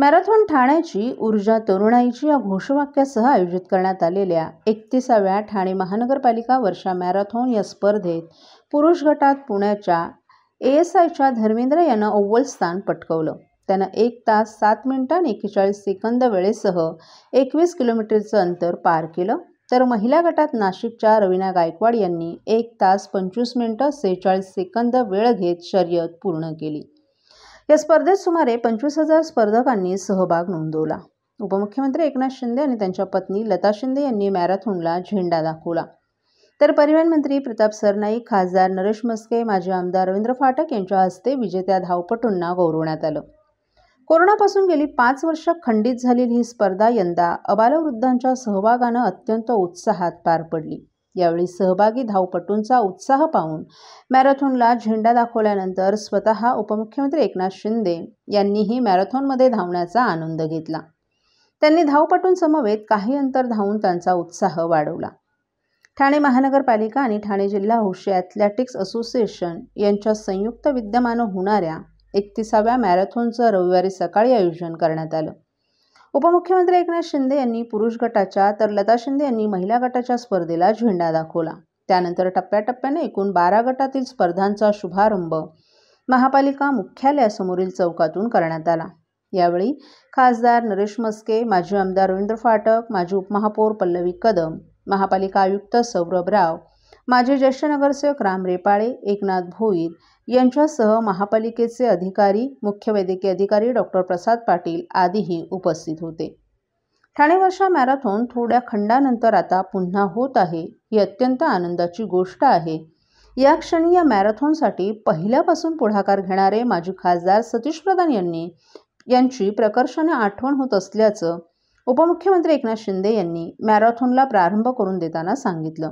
Marathon ठाण्याची ऊर्जा तरुणाईची या घोषवाक्यासह आयोजित करण्यात आलेल्या 31व्या ठाणे महानगरपालिका वर्षा मॅरेथॉन या स्पर्धेत पुरुष गटात पुण्याच्या ASIच्या धर्मेंद्र यानं अव्वल स्थान पटकावलं. त्यानं 1 तास 7 मिनिटं आणि 41 सेकंद वेळेसह 21 किलोमीटरचं अंतर पार केलं. तर महिला गटात नाशिकच्या रवीना गायकवाड यांनी 1 तास 25 मिनिटं 46 सेकंद वेळ घेत शर्यत पूर्ण केली. या स्पर्धेत सुमारे 25,000 स्पर्धकांनी सहभाग नोंदवला. उपमुख्यमंत्री एकनाथ शिंदे आणि त्यांच्या पत्नी लता शिंदे यांनी मॅरेथॉनला झेंडा दाखवला. तर परिवहन मंत्री प्रताप सरनाईक, खासदार नरेश म्हस्के, माजी आमदार रवींद्र फाटक यांच्या हस्ते विजेत्या धावपटूंना गौरवण्यात आलं. कोरोनापासून गेली 5 वर्ष खंडित झालेली ही स्पर्धा यंदा अबालवृद्धांच्या सहभागानं अत्यंत उत्साहात पार पडली. यावेळी सहभागी धावपटूंचा उत्साह पाहून मॅरेथॉनला झेंडा दाखवल्यानंतर स्वतः उपमुख्यमंत्री एकनाथ शिंदे यांनीही मॅरेथॉनमध्ये धावण्याचा आनंद घेतला. त्यांनी धावपटूंसमवेत काही अंतर धावून त्यांचा उत्साह वाढवला. ठाणे महानगरपालिका आणि ठाणे जिल्हा हौशी ॲथलेटिक्स असोसिएशन यांच्या संयुक्त विद्यमानं होणाऱ्या 31व्या मॅरेथॉनचं रविवारी सकाळी आयोजन करण्यात आलं. उपमुख्यमंत्री एकनाथ शिंदे यांनी पुरुष गटाच्या तर लता शिंदे यांनी महिला गटाच्या स्पर्धेला झेंडा दाखवला. त्यानंतर टप्प्याटप्प्याने एकूण 12 गटातील स्पर्धांचा शुभारंभ महापालिका मुख्यालयासमोरील चौकातून करण्यात आला. यावेळी खासदार नरेश म्हस्के, माजी आमदार रवींद्र फाटक, माजी उपमहापौर पल्लवी कदम, महापालिका आयुक्त सौरभ राव, माजी ज्येष्ठ नगरसेवक राम रेपाळे, एकनाथ भोईर यांच्यासह महापालिकेचे अधिकारी, मुख्य वैद्यकीय अधिकारी डॉक्टर प्रसाद पाटील आदीही उपस्थित होते. ठाणे वर्षा मॅरेथॉन थोड्या खंडानंतर आता पुन्हा होत आहे, ही अत्यंत आनंदाची गोष्ट आहे. या क्षणी या मॅरेथॉनसाठी पहिल्यापासून पुढाकार घेणारे माजी खासदार सतीश प्रधान यांची प्रकर्षाने आठवण होत असल्याचं उपमुख्यमंत्री एकनाथ शिंदे यांनी मॅरेथॉनला प्रारंभ करून देताना सांगितलं.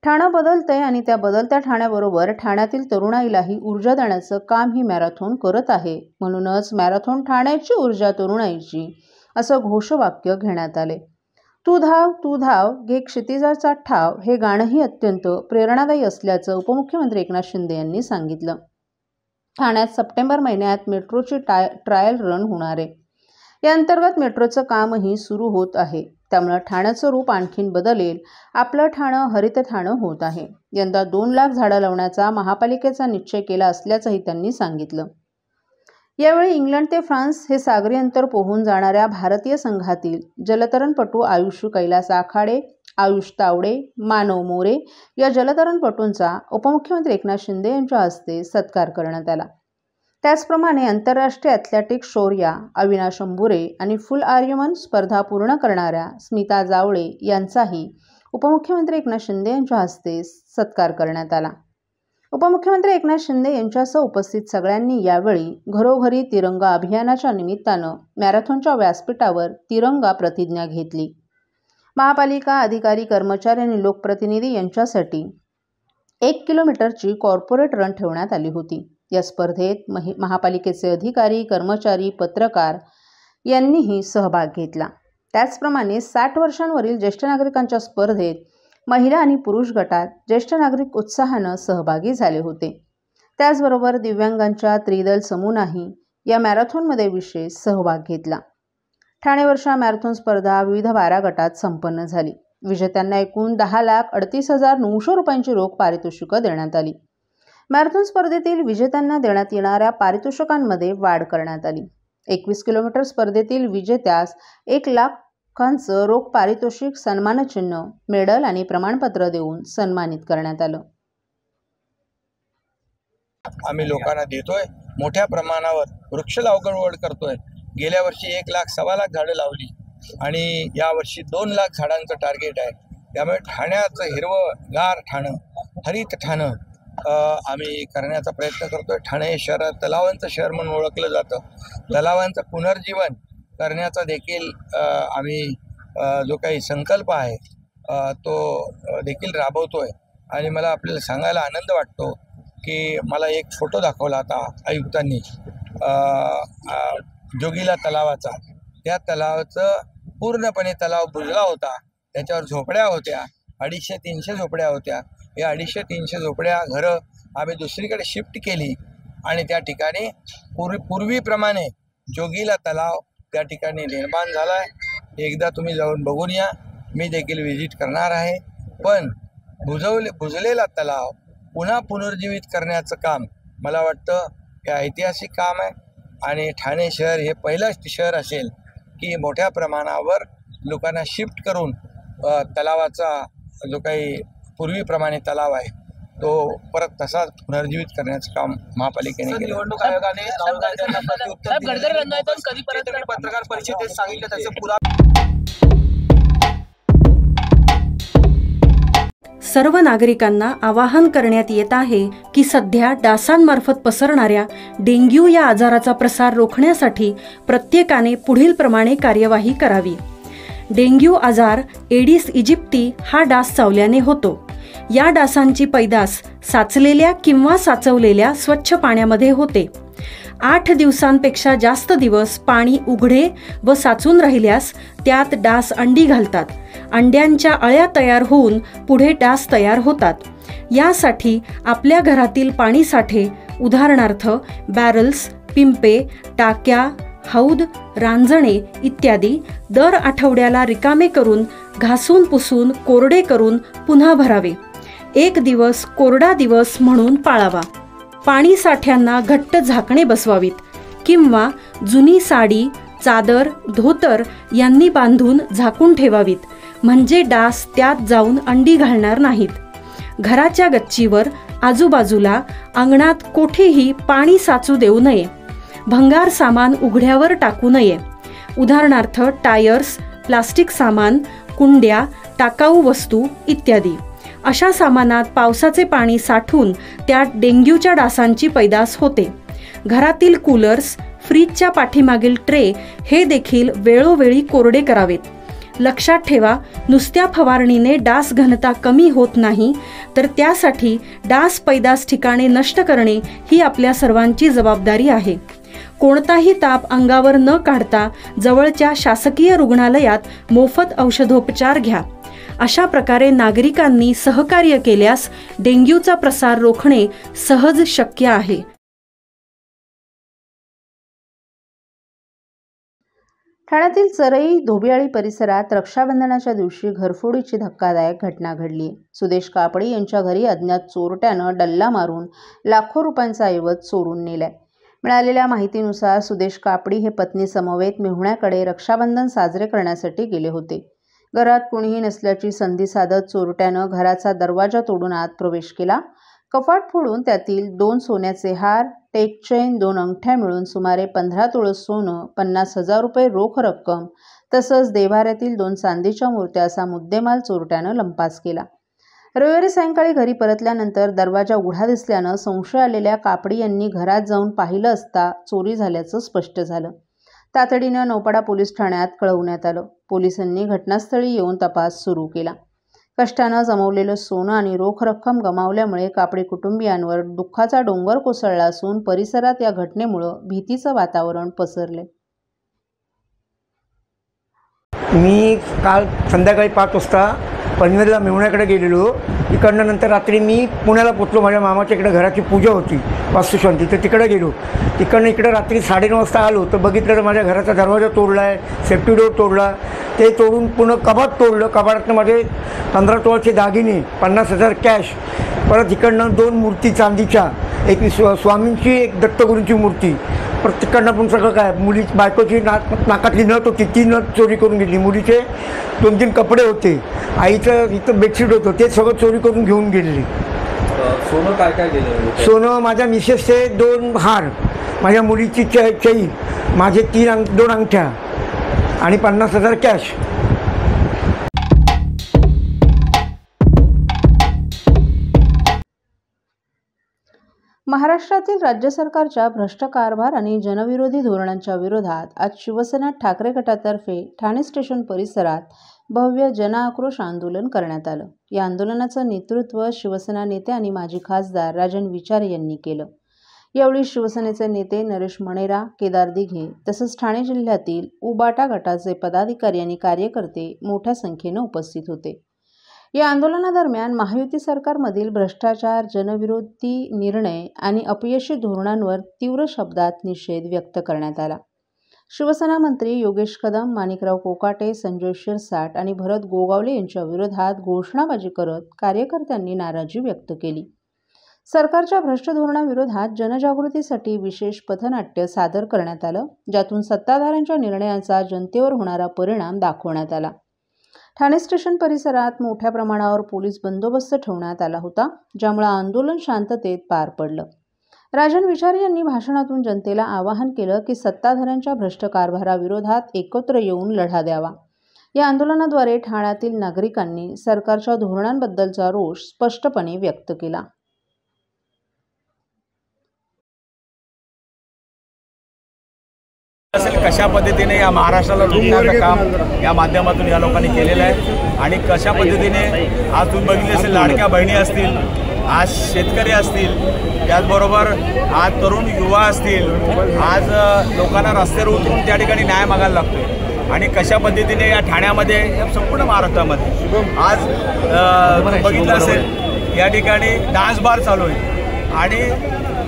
ठाणं बदलतंय आणि त्या बदलत्या ठाण्याबरोबर ठाण्यातील तरुणाईलाही ऊर्जा देण्याचं काम ही मॅरेथॉन करत आहे. म्हणूनच मॅरेथॉन ठाण्याची ऊर्जा तरुणाईची असं घोषवाक्य घेण्यात आले. तू धाव तू धाव घे क्षितिजाचा ठाव हे गाणंही अत्यंत प्रेरणादायी असल्याचं उपमुख्यमंत्री एकनाथ शिंदे यांनी सांगितलं. ठाण्यात सप्टेंबर महिन्यात मेट्रोची ट्रायल रन होणार आहे. या अंतर्गत मेट्रोचं कामही सुरू होत आहे. त्यामुळे ठाण्याचं रूप आणखीन बदलेल. आपलं ठाणं हरित ठाणं होत आहे. यंदा 2 लाख झाडं लावण्याचा महापालिकेचा निश्चय केला असल्याचंही त्यांनी सांगितलं. यावेळी इंग्लंड ते फ्रान्स हे सागरी अंतर पोहून जाणाऱ्या भारतीय संघातील जलतरणपटू आयुष कैलास आखाडे, आयुष तावडे, मानव मोरे या जलतरणपटूंचा उपमुख्यमंत्री एकनाथ शिंदे यांच्या हस्ते सत्कार करण्यात आला. त्याचप्रमाणे आंतरराष्ट्रीय ॲथलेटिक्स शौर्या अविनाश अंबुरे आणि फुल आर्यमन स्पर्धा पूर्ण करणाऱ्या स्मिता जावळे यांचाही उपमुख्यमंत्री एकनाथ शिंदे यांच्या हस्ते सत्कार करण्यात आला. उपमुख्यमंत्री एकनाथ शिंदे यांच्यासह उपस्थित सगळ्यांनी यावेळी घरोघरी तिरंगा अभियानाच्या निमित्तानं मॅरेथॉनच्या व्यासपीठावर तिरंगा प्रतिज्ञा घेतली. महापालिका अधिकारी, कर्मचारी आणि लोकप्रतिनिधी यांच्यासाठी 1 किलोमीटरची कॉर्पोरेट रन ठेवण्यात आली होती. या स्पर्धेत महापालिकेचे अधिकारी, कर्मचारी, पत्रकार यांनीही सहभाग घेतला. त्याचप्रमाणे 60 वर्षांवरील ज्येष्ठ नागरिकांच्या स्पर्धेत महिला आणि पुरुष गटात ज्येष्ठ नागरिक उत्साहानं सहभागी झाले होते. त्याचबरोबर दिव्यांगांच्या त्रिदल समूहांनी या मॅरेथॉनमध्ये विशेष सहभाग घेतला. ठाणे वर्षा मॅरेथॉन स्पर्धा विविध 12 गटात संपन्न झाली. विजेत्यांना एकूण 10,38,900 रुपयांची रोख पारितोषिकं देण्यात आली. मॅरेथॉन स्पर्धेतील विजेत्यांना देण्यात येणाऱ्या पारितोषिकांमध्ये वाढ करण्यात आली. 21 किलोमीटर स्पर्धेतील विजेत्यास 1 लाखांचं रोख पारितोषिक, सन्मानचिन्ह, मेडल आणि प्रमाणपत्र देऊन सन्मानित करण्यात आलं. आम्ही लोकांना देतोय, मोठ्या प्रमाणावर वृक्ष लागवड करतोय. गेल्या वर्षी 1 लाख, 1.25 लाख झाडं लावली आणि यावर्षी 2 लाख झाडांचं टार्गेट आहे. त्यामुळे ठाण्याचं हिरवंगार ठाणं, हरित ठाणं आम्ही करण्याचा प्रयत्न करतोय. ठाणे हे शहर तलावांचं शहर म्हणून ओळखलं जातं. तलावांचं पुनर्जीवन करण्याचा देखील आम्ही जो काही संकल्प आहे तो देखील राबवतोय. आणि मला आपल्याला सांगायला आनंद वाटतो की मला एक फोटो दाखवला होता आयुक्तांनी जोगीला तलावाचा. त्या तलावाचं पूर्णपणे तलाव बुजला होता. त्याच्यावर झोपड्या होत्या, 250-300 झोपड्या होत्या. या 250-300 झोपड्या घरं आम्ही दुसरीकडे शिफ्ट केली आणि त्या ठिकाणी पूर्वीप्रमाणे जोगीला तलाव त्या ठिकाणी निर्माण झाला आहे। एकदा तुम्ही जाऊन बघून या, मी देखील व्हिजिट करणार आहे। पण बुजलेला तलाव पुन्हा पुनर्जीवित करण्याचं काम मला वाटतं हे ऐतिहासिक काम आहे आणि ठाणे शहर हे पहिलंच शहर असेल की मोठ्या प्रमाणावर लोकांना शिफ्ट करून तलावाचा जो काही पूर्वीप्रमाणे तलाव आहे तो परत तसाच पुनर्जीवित करण्याचं काम महापालिकेने केलं। निवडणूक आयोगाने राहुल गांधी यांना प्रत्युत्तर दिले, पत्रकार परिषदेत सांगितलं त्याचं पुरा सर्व नागरिकांना आवाहन करण्यात येत आहे की सध्या डासांमार्फत पसरणाऱ्या डेंग्यू या आजाराचा प्रसार रोखण्यासाठी प्रत्येकाने पुढील प्रमाणे कार्यवाही करावी। डेंग्यू आजार एडिस इजिप्ती हा डास चावल्याने होतो। या डासांची पैदास साचलेल्या किंवा साचवलेल्या स्वच्छ पाण्यामध्ये होते। 8 दिवसांपेक्षा जास्त दिवस पाणी उघडे व साचून राहिल्यास त्यात डास अंडी घालतात। अंड्यांच्या अळ्या तयार होऊन पुढे डास तयार होतात। यासाठी आपल्या घरातील पाणी साठे उदाहरणार्थ बॅरल्स, पिंपे, टाक्या, हौद, रांजणे इत्यादी दर आठवड्याला रिकामे करून घासून पुसून कोरडे करून पुन्हा भरावे। 1 दिवस कोरडा दिवस म्हणून पाळावा। पाणी साठ्यांना घट्ट झाकणे बसवावीत किंवा जुनी साडी, चादर, धोतर यांनी बांधून झाकून ठेवावीत, म्हणजे डास त्यात जाऊन अंडी घालणार नाहीत। घराच्या गच्चीवर, आजूबाजूला, अंगणात कोठेही पाणी साचू देऊ नये। भंगार सामान उघड्यावर टाकू नये, उदाहरणार्थ टायर्स, प्लास्टिक सामान, कुंड्या, टाकाऊ वस्तू इत्यादी। अशा सामानात पावसाचे पाणी साठून त्यात डेंग्यूच्या डासांची पैदास होते। घरातील कूलर्स, फ्रीजच्या पाठीमागील ट्रे हे देखील वेळोवेळी कोरडे करावेत। लक्षात ठेवा, नुसत्या फवारणीने डास घनता कमी होत नाही, तर त्यासाठी डास पैदास ठिकाणे नष्ट करणे ही आपल्या सर्वांची जबाबदारी आहे। कोणताही ताप अंगावर न काढता जवळच्या शासकीय रुग्णालयात मोफत औषधोपचार घ्या। अशा प्रकारे नागरिकांनी सहकार्य केल्यास डेंग्यूचा प्रसार रोखणे सहज शक्य आहे। ठाण्यातील चरई धोबियाळी परिसरात रक्षाबंधनाच्या दिवशी घरफोडीची धक्कादायक घटना घडली। सुदेश कापडी यांच्या घरी अज्ञात चोरट्यानं डल्ला मारून लाखो रुपयांचा ऐवज चोरून नेलाय। मिळालेल्या माहितीनुसार सुदेश कापडी हे पत्नी समवेत मेहुण्याकडे रक्षाबंधन साजरे करण्यासाठी गेले होते। घरात कोणीही नसल्याची संधी साधत चोरट्यानं घराचा दरवाजा तोडून आत प्रवेश केला। कपाट फोडून त्यातील 2 सोन्याचे हार, टेक चेन, 2 अंगठ्या मिळून सुमारे 15 तोळे सोनं, 50,000 रुपये रोख रक्कम तसंच देव्हाऱ्यातील 2 चांदीच्या मूर्त्या असा मुद्देमाल चोरट्यानं लंपास केला। रविवारी सायंकाळी घरी परतल्यानंतर दरवाजा उघडा दिसल्यानं संशय आलेल्या कापडी यांनी घरात जाऊन पाहिलं असता चोरी झाल्याचं स्पष्ट झालं। तातडीनं नौपाडा पोलीस ठाण्यात कळवण्यात आलं। पोलिसांनी घटनास्थळी येऊन तपास सुरू केला। कष्टानं जमवलेलं सोनं आणि रोख रक्कम गमावल्यामुळे कापडी कुटुंबियांवर दुःखाचा डोंगर कोसळला असून परिसरात या घटनेमुळे भीतीचं वातावरण पसरले। मी काल संध्याकाळी 5 वाजता पनवेलला मेहुण्याकडे गेलेलो। इकडनं नंतर रात्री मी पुण्याला पोचलो। माझ्या मामाच्या इकडे घराची पूजा होती, वास्तुशांती, तर तिकडे गेलो। तिकडनं इकडे रात्री 9:30 वाजता आलो तर बघितलं तर माझ्या घराचा दरवाजा तोडला आहे, सेफ्टी डोर तोडला। ते तोडून पुन्हा कपाट तोडलं। कपाटातनं माझे 15 तोळ्याचे दागिने, 50,000 कॅश, परत इकडनं 2 मूर्ती चांदीच्या, एक स्वामींची, एक दत्तगुरूंची मूर्ती, प्रत्येकांना पण सगळं काय, मुली बायकोची नाकातली नथ होती, ती नथ चोरी करून घेतली। मुलीचे 2-3 कपडे होते, आईचं इथं बेडशीट होतं, ते सगळं चोरी करून घेऊन गेलेली। सोनं काय काय गेलं? सोनं माझ्या मिसेसचे 2 हार, माझ्या मुलीची चैन, माझे 2 अंगठ्या आणि 50,000 कॅश। महाराष्ट्रातील राज्य सरकारच्या भ्रष्ट कारभार आणि जनविरोधी धोरणांच्या विरोधात आज शिवसेना ठाकरे गटातर्फे ठाणे स्टेशन परिसरात भव्य जनआक्रोश आंदोलन करण्यात आलं। या आंदोलनाचं नेतृत्व शिवसेना नेते आणि माजी खासदार राजन विचारे यांनी केलं। यावेळी शिवसेनेचे नेते नरेश मणेरा, केदार दिघे तसंच ठाणे जिल्ह्यातील उबाटा गटाचे पदाधिकारी आणि कार्यकर्ते मोठ्या संख्येनं उपस्थित होते। या आंदोलनादरम्यान महायुती सरकारमधील भ्रष्टाचार, जनविरोधी निर्णय आणि अपयशी धोरणांवर तीव्र शब्दात निषेध व्यक्त करण्यात आला। शिवसेना मंत्री योगेश कदम, माणिकराव कोकाटे, संजय शिरसाट आणि भरत गोगावले यांच्या विरोधात घोषणाबाजी करत कार्यकर्त्यांनी नाराजी व्यक्त केली। सरकारच्या भ्रष्ट धोरणाविरोधात जनजागृतीसाठी विशेष पथनाट्य सादर करण्यात आलं, ज्यातून सत्ताधाऱ्यांच्या निर्णयांचा जनतेवर होणारा परिणाम दाखवण्यात आला। ठाणे स्टेशन परिसरात मोठ्या प्रमाणावर पोलीस बंदोबस्त ठेवण्यात आला होता, ज्यामुळे आंदोलन शांततेत पार पडलं। राजन विचारे यांनी भाषणातून जनतेला आवाहन केलं की सत्ताधाऱ्यांच्या भ्रष्ट कारभाराविरोधात एकत्र येऊन लढा द्यावा। या आंदोलनाद्वारे ठाण्यातील नागरिकांनी सरकारच्या धोरणांबद्दलचा रोष स्पष्टपणे व्यक्त केला। कशा पद्धतीने या महाराष्ट्राला लुटण्याचं काम या माध्यमातून या लोकांनी केलेलं आहे आणि कशा पद्धतीने आज तुम्ही बघितले असेल, लाडक्या बहिणी असतील, आज शेतकरी असतील, त्याचबरोबर आज तरुण युवा असतील, आज लोकांना रस्त्यावर उतरून त्या ठिकाणी न्याय मागायला लागतोय। आणि कशा पद्धतीने या ठाण्यामध्ये, या संपूर्ण महाराष्ट्रामध्ये आज बघितलं असेल या ठिकाणी डान्स बार चालू आहे आणि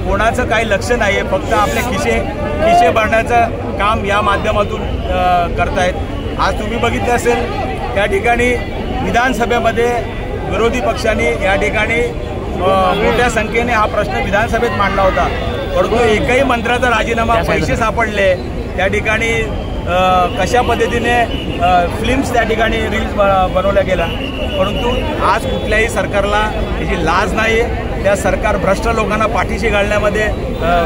कोणाचं काही लक्ष नाही आहे, फक्त आपले खिसे भरण्याचं काम या माध्यमातून करतायत। आज तुम्ही बघितलं असेल त्या ठिकाणी विधानसभेमध्ये विरोधी पक्षांनी या ठिकाणी मोठ्या संख्येने हा प्रश्न विधानसभेत मांडला होता, परंतु एकही मंत्र्याचा राजीनामा, पैसे सापडले त्या ठिकाणी, कशा पद्धतीने फिल्म्स त्या ठिकाणी रील्स बनवल्या गेल्या, परंतु आज कुठल्याही सरकारला याची लाज नाही आहे। त्या सरकार भ्रष्ट लोकांना पाठीशी घालण्यामध्ये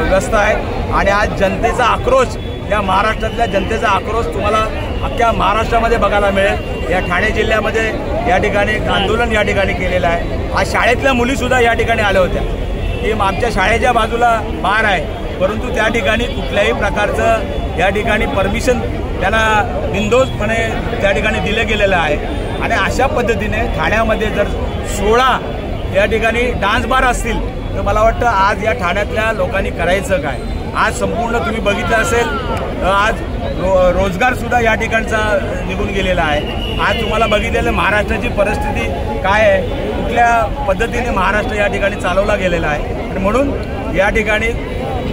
व्यस्त आहे आणि आज जनतेचा आक्रोश, या महाराष्ट्रातल्या जनतेचा आक्रोश तुम्हाला अख्ख्या महाराष्ट्रामध्ये बघायला मिळेल। या ठाणे जिल्ह्यामध्ये या ठिकाणी आंदोलन या ठिकाणी केलेलं आहे। आज शाळेतल्या मुलीसुद्धा या ठिकाणी आल्या होत्या की आमच्या शाळेच्या बाजूला बार आहे, परंतु त्या ठिकाणी कुठल्याही प्रकारचं या ठिकाणी परमिशन त्यांना बिनधोकपणे त्या ठिकाणी दिलं गेलेलं आहे। आणि अशा पद्धतीने ठाण्यामध्ये जर 16 या ठिकाणी डान्स बार असतील तर मला वाटतं आज या ठाण्यातल्या लोकांनी करायचं काय। आज संपूर्ण तुम्ही बघितलं असेल, आज रोजगारसुद्धा या ठिकाणचा निघून गेलेला आहे। आज तुम्हाला बघितलेलं महाराष्ट्राची परिस्थिती काय आहे, कुठल्या पद्धतीने महाराष्ट्र या ठिकाणी चालवला गेलेला आहे आणि म्हणून या ठिकाणी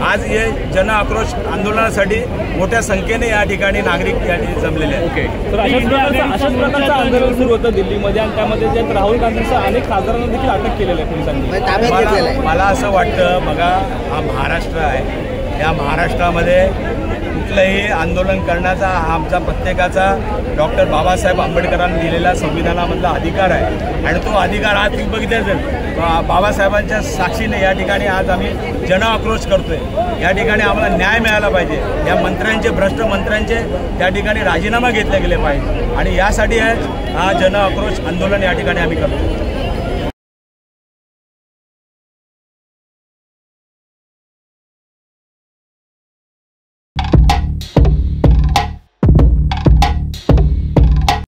आज हे जन आक्रोश आंदोलनासाठी मोठ्या संख्येने या ठिकाणी नागरिक या ठिकाणी जमलेले आहेत। तर अशाच प्रकारचं आंदोलन सुरू होतं दिल्लीमध्ये आणि त्यामध्ये जे राहुल गांधींसह अनेक खासदारांना देखील अटक केलेली आहे पोलिसांनी। मला असं वाटतं, बघा हा महाराष्ट्र आहे, या महाराष्ट्रामध्ये कुठलंही आंदोलन करण्याचा हा आमचा प्रत्येकाचा डॉक्टर बाबासाहेब आंबेडकरांनी दिलेला संविधानामधला अधिकार आहे आणि तो अधिकार आज तुम्ही बघितले असेल बाबासाहेबांच्या साक्षीने या ठिकाणी आज आम्ही जन आक्रोश करतोय। या ठिकाणी आम्हाला न्याय मिळाला पाहिजे, या मंत्र्यांचे, भ्रष्ट मंत्र्यांचे त्या ठिकाणी राजीनामा घेतले गेले पाहिजे आणि यासाठी हा जन आक्रोश आंदोलन या ठिकाणी आम्ही करतो।